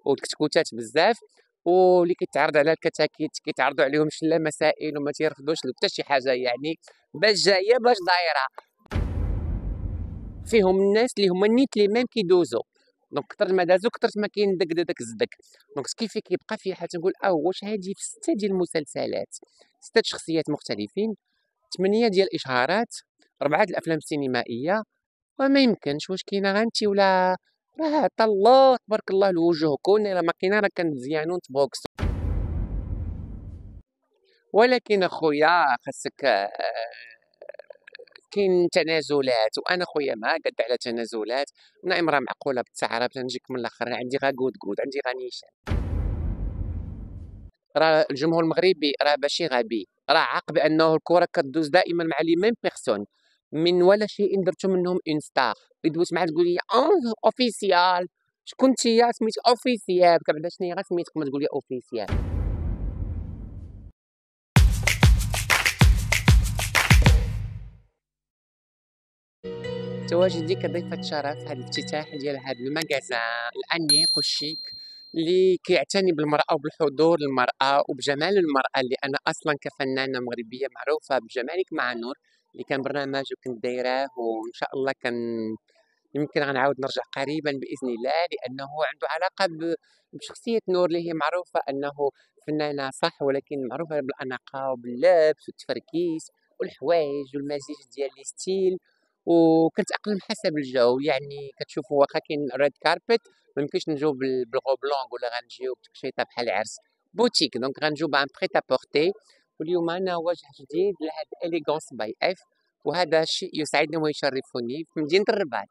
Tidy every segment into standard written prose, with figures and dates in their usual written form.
والكتكوتات بزاف، واللي كيتعرض على الكتاكيت كيتعرضوا عليهم شلا مسائل وما تيرفضوش حتى شي حاجه، يعني باش جايه باش دايره. فيهم الناس اللي هما نيت لي ميم كيدوزو، دونك كتر ما دازو كتر ما كاين داك الزدك. دونك كيف كيبقى في حاجه نقول واش هادي في 6 ديال المسلسلات، 6 شخصيات مختلفين، 8 ديال الاشهارات، 4 د الافلام السينمائيه، وما يمكنش. واش كاينه غانتي ولا راه عطا الله تبارك الله لوجوهكم، الا ما كاينه راه كنزيانو نتبوكسو. ولكن اخويا خاصك كاين تنازلات، وانا خويا ما قد على تنازلات. انا امراه معقوله بالتعرف، نجيك من الاخر، عندي غا كود عندي غا نيشان. راه الجمهور المغربي راه ماشي غبي، راه عاق بانه الكره كدوز دائما مع لي ميم بيرسون، من ولا شيء درتو منهم اون ستار. يدوز معاه تقول لي اوفيسيال، شكون نتيا سميتك اوفيسيال، كبعدا شنو هي غير سميتك ما تقول لي اوفيسيال. تواجدي كضيفة شرف هذا الافتتاح ديال هذا المجازان الأنيق والشيك اللي كيعتني بالمرأة وبالحضور المرأة وبجمال المرأة، اللي أنا أصلا كفنانة مغربية معروفة بجمالك مع نور، اللي كان برنامج وكنت دايراه، وإن شاء الله يمكن غنعاود نرجع قريبا بإذن الله، لأنه عنده علاقة بشخصية نور اللي هي معروفة أنه فنانة صح، ولكن معروفة بالأناقة وباللبس والتفركيس والحوايج والمزيج ديال لي ستيل، وكنتأقلم حسب الجو. يعني كتشوفوا واخا كاين ريد كاربت، ما يمكنش نجيو بالغو بلونغ ولا غنجيو بتكشيطه بحال العرس بوتيك، دونك غنجيو بان بريت ابورتي. واليوم انا وجه جديد لهاد اليغونس باي اف، وهذا الشيء يسعدني ويشرفني في مدينه الرباط.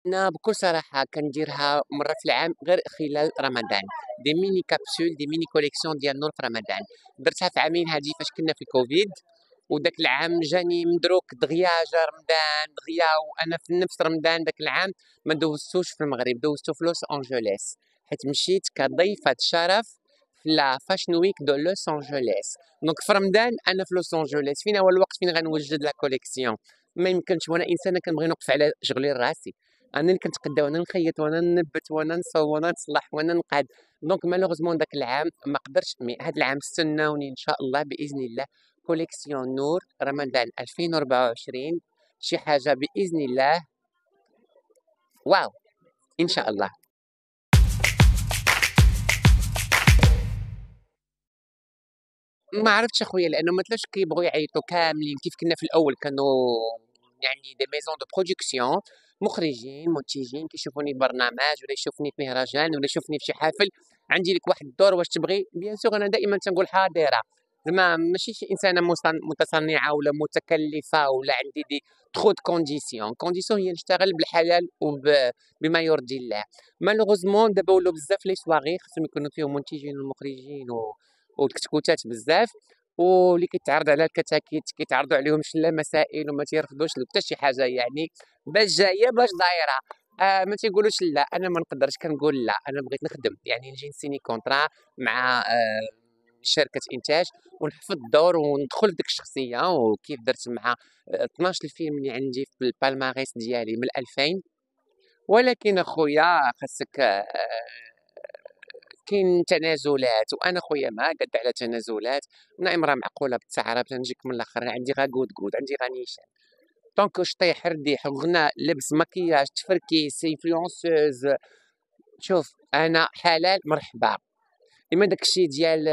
أنا بكل صراحة كنديرها مرة في العام غير خلال رمضان، دي ميني كابسول دي ميني كوليكسيون ديال نور في رمضان. درتها في عامين هادي فاش كنا في الكوفيد، وداك العام جاني مدروك دغيا جا رمضان دغيا، وانا في نفس رمضان داك العام ما دوزتوش في المغرب، دوزتو في لوس انجلوس، حيت مشيت كضيفة شرف في لا فاشن ويك دو لوس انجلوس. دونك في رمضان انا في لوس انجلوس، فين هو الوقت فين غنوجد لا كوليكسيون؟ ما يمكنش، وانا انسانه كنبغي نوقف على شغلي راسي، انا اللي كنتقدا وانا نخيط وانا ننبت وانا نصور وانا نصلح وانا نقاد. دونك مالوغوزمون داك العام ما قدرتش، مي هاد العام استناوني ان شاء الله باذن الله كوليكسيون نور رمضان 2024، شي حاجه باذن الله. واو ان شاء الله. ما عرفتش اخويا، لانه ما تلاش كيبغوا يعيطوا كاملين كيف كنا في الاول، كانوا يعني دي ميزون دو برودكسيون، مخرجين منتجين كيشوفوني برنامج ولا يشوفني في مهرجان ولا يشوفني في شي حافل، عندي لك واحد الدور واش تبغي؟ بيان سور انا دائما تنقول حاضره، زعما ماشي شي انسانه متصنعه ولا متكلفه، ولا عندي دي ترو دو كونديسيون هي نشتغل بالحلال وبما يرضي الله. مالوغوزمون دابا ولاو بزاف لي سواغي خصهم يكونوا فيهم منتجين ومخرجين والكتكوتات بزاف، واللي كيتعرض على الكتاكيت كيتعرضوا عليهم شلا مسائل وما تيرفضوش حتى شي حاجه، يعني باش جايه باش دايره. ما تيقولوش لا، انا ما نقدرش، كنقول لا انا بغيت نخدم، يعني نجي نسيني كونطرا مع شركه انتاج ونحفظ الدور وندخل في ديك الشخصيه، وكيف درت مع 12 الفيلم اللي عندي في البالماريس ديالي من 2000. ولكن اخويا خاصك كاين تنازلات، وانا خويا ما قد على تنازلات. انا امراه معقوله بالتعرف، نجيك من الاخر، عندي غا كود عندي غا نيشان. طونك شطيح رديح غناء لبس مكياج تفركيس انفلونسوز، شوف انا حلال مرحبا. اما داكشي ديال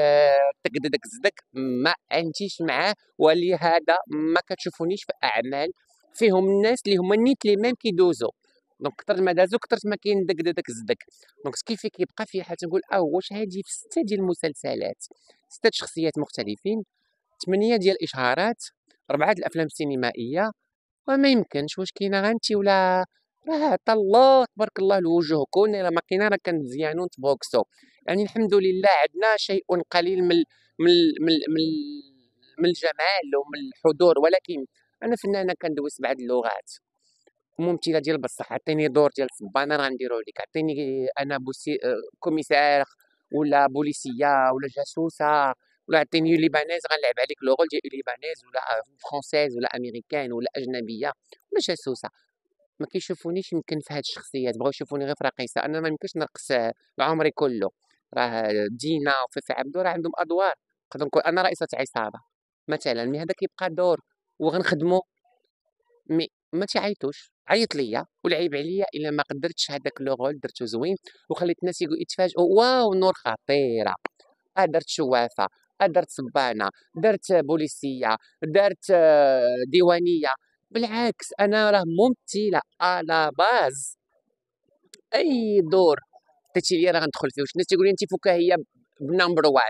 تقد داك الزدك ما انتيش معاه، ولهذا ما كتشوفونيش في اعمال فيهم الناس اللي هما نيت لي ميم كيدوزو، دونك كتر ما دازو كتر ما كاين داك الزدك. دونك كيف كيبقى في حاجه نقول واش هادي في 6 ديال المسلسلات، 6 شخصيات مختلفين، 8 ديال الاشهارات، 4 د الافلام السينمائيه، وما يمكنش. واش كاينه غانتي ولا راه عطا الله تبارك الله لوجوهكم، الا ما كاينه راه كنزيانو نتبوكسو. يعني الحمد لله عندنا شيء قليل من من من من الجمال ومن الحضور، ولكن انا فنانه كندوي 7 اللغات، ممثله ديال بصح. عطيني دور ديال صبانه غنديرو لك، عطيني انا كوميسار ولا بوليسيه ولا جاسوسه، ولا عطيني ليبانيز غنلعب عليك لو رول ديال ليبانيز ولا فرونسيز ولا امريكان ولا اجنبيه ولا جاسوسه. ما كيشوفونيش يمكن في هاد الشخصيات، بغاو يشوفوني غير في راقصة. أنا ما يمكنش نرقص عمري كله. راه دينا وفيفي عبدو راه عندهم أدوار، نقدر نكون أنا رئيسة عصابة مثلًا، هذا كيبقى دور وغنخدمو. ما تيعيطوش، عيّط ليا والعيب عليا إلا ما قدرتش هذاك لو رول درتو زوين وخليت الناس يتفاجئوا، واو نور خطيرة، درت شوافة، درت صبانة، درت بوليسية، درت ديوانية. بالعكس أنا راه ممثلة على باز. أي دور عطيتي ليا راه غندخل فيه. واش الناس تيقولوا لي أنتِ فكاهية بنمبر 1.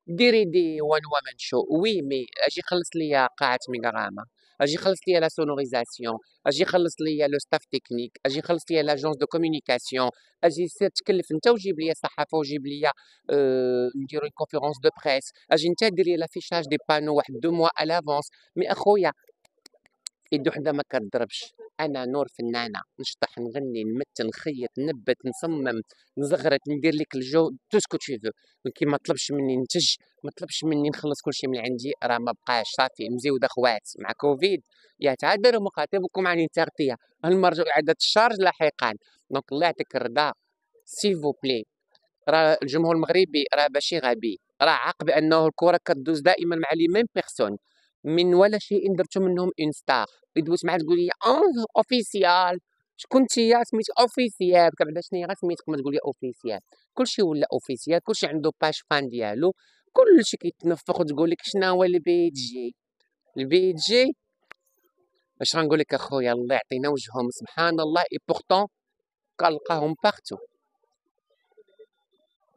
ديري دي one woman show وي مي أجي خلّص ليا قاعة ميغاراما، أجي خلّص ليا لا sonorisation، أجي خلّص ليا le staff technique، أجي خلّص ليا l'agence de communication، أجي سير تكلّف أنت وجيب ليا الصحافة وجيب ليا نديرو une conférence de presse، أجي أنت دير ليا l'affichage des panneaux واحد 2 mois à l'avance. مي أخويا يد وحدة ما كتضربش. أنا نور فنانة، نشطح، نغني، نمثل، نخيط، نبت، نصمم، نزغرت، ندير لك الجو tout ce que tu veux. ولكن ما طلبش مني ننتج، ما طلبش مني نخلص كلشي من عندي، راه ما بقاش صافي مزيودة خوات مع كوفيد. يا تعذر مخاطبكم عن التغطية، هل نرجو إعادة الشارج لاحقا. دونك الله يعطيك الرضا s'il vous plaît. راه الجمهور المغربي راه ماشي غبي، راه عاق بأنه الكرة كدوز دائما مع لي ميم بيرسون. من ولا شيء درتو منهم اون ستار. دوزت معاه تقول لي اوفيسيال. شكون نتيا سميتك اوفيسيال؟ كتبدا شنو هي غير سميتك ما تقول لي اوفيسيال. كلشي ولا اوفيسيال، كلشي عنده باج فان ديالو، كلشي كيتنفخ وتقول لك شنو هو البي جي. البي جي اش غنقول لك اخويا، الله يعطينا وجههم سبحان الله. اي بورتون كنلقاهم بارتو،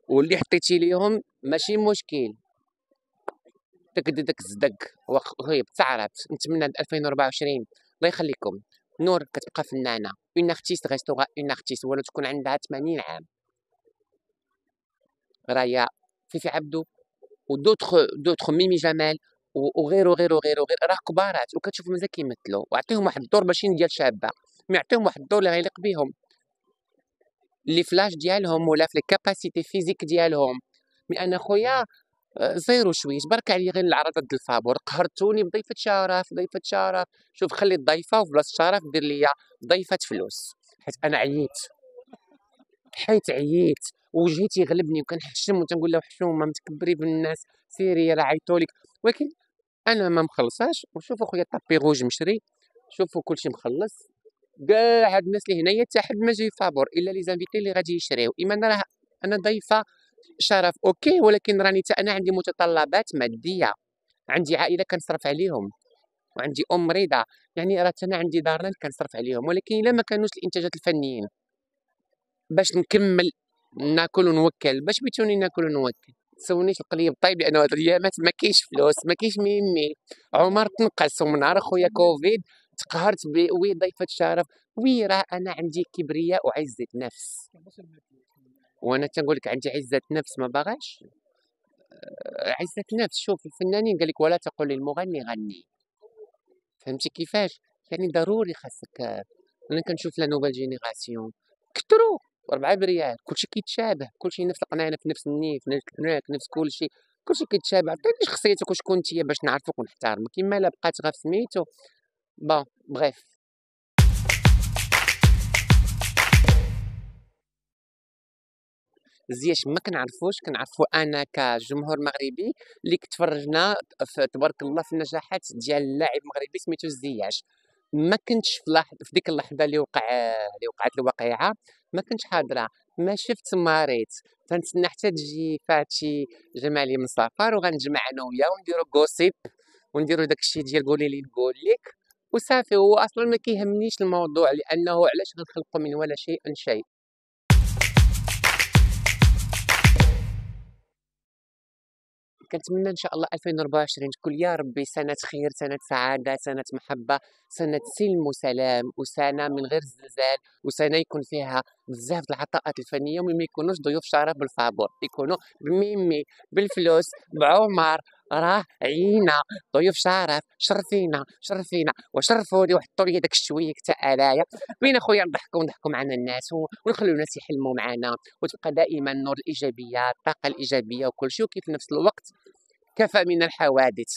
واللي حطيتي ليهم ماشي مشكل. دك الزدق غيب تعرفت. نتمنى 2024 الله يخليكم نور كتبقى فنانه اون ارتيست ريستورا اون ارتيست ولو تكون عندها 80 عام. رايا فيفي عبدو ودوتخ ميمي جمال وغيره غيره غيره غير راه كبارات وكتشوف مازال كيمثلوا، وعطيهم واحد الدور ماشي ديال شابه، مي عطيهم واحد الدور اللي غيليق بهم، اللي فلاش ديالهم ولا في الكاباسيتي فيزيك ديالهم. مي انا خويا زيرو شويش برك عليا غير العرض د الفابور. قهرتوني بضيفة شرف ضيفة شرف. شوف خلي الضيفة وفي بلاصة شرف دير ليا ضيفة فلوس، حيت أنا عييت، عييت وجهي تيغلبني وكنحشم وتنقول له حشومة متكبري بالناس سيري راه عيطولك. ولكن أنا ما مخلصاش. وشوفوا خويا طابي روج مشري، شوفوا كلشي مخلص. كاع هاد الناس اللي هنايا حتى حد ما جاي فابور إلا لي زانفيتي اللي غادي يشريو. إما أنا راه أنا ضيفة شرف أوكي، ولكن راني حتى أنا عندي متطلبات مادية، عندي عائلة كنصرف عليهم، وعندي أم مريضة، يعني راه حتى أنا عندي دارنا كنصرف عليهم. ولكن إلا ما كانوش الإنتاجات الفنيين باش نكمل ناكل ونوكل، باش بغيتوني ناكل ونوكل؟ تسولنيش القليب طايب، لأنه هاد الأيامات ما كاينش فلوس، ما كاينش ميمي. عمر تنقص، ومن نهار خويا كوفيد تقهرت وي ضيفة شرف. وي راه أنا عندي كبرياء وعزة نفس، وأنا تنقول لك عندي عزة نفس ما باغاش. عزة نفس. شوف الفنانين قال لك ولا تقل للمغني غني، فهمتي كيفاش؟ يعني ضروري خاصك. انا كنشوف لا نوفيل جينيراسيون كثروا 4 بريال، كلشي كيتشابه، كلشي نفس القنانه في نفس النيف نفس الكناك نفس كلشي، كلشي كيتشابه. عطيني شخصيتك وشكون انت باش نعرفك ونحترمك. كيما لا بقات غير سميتو بون بغيف. زياش ما كنعرفوش، كنعرفو انا كجمهور مغربي اللي كتفرجنا في تبارك الله في النجاحات ديال لاعب مغربي سميتو زياش. ما كنتش في ديك اللحظه اللي وقعت الواقعه، ما كنتش حاضره، ما شفت ما ريت. تنتسنى حتى تجي فاتشي جمالي من السفر وغنجمع انا وياه ونديرو غوسيب ونديرو داكشي ديال قولي لي نقول لك وصافي. هو اصلا ما كيهمنيش الموضوع، لانه علاش غنخلقوا من ولا شيء شيء. كنتمنى إن شاء الله 2024 تكون يا ربي سنة خير، سنة سعادة، سنة محبة، سنة سلم وسلام، وسنة من غير زلزال، وسنة يكون فيها بزاف د العطاءات الفنية، وما يكونوش ضيوف شرف بالفابور، يكونوا بميمي بالفلوس بعمر. راه عينا ضيوف شرف، شرفينا شرفينا وشرفوني وحطوا لي داك الشويه تاع انايا. بين اخويا نضحكوا معنا الناس ونخليو الناس يحلموا معنا، وتبقى دائما نور الايجابيه الطاقه الايجابيه وكل شيء. وكيف نفس الوقت كفى من الحوادث.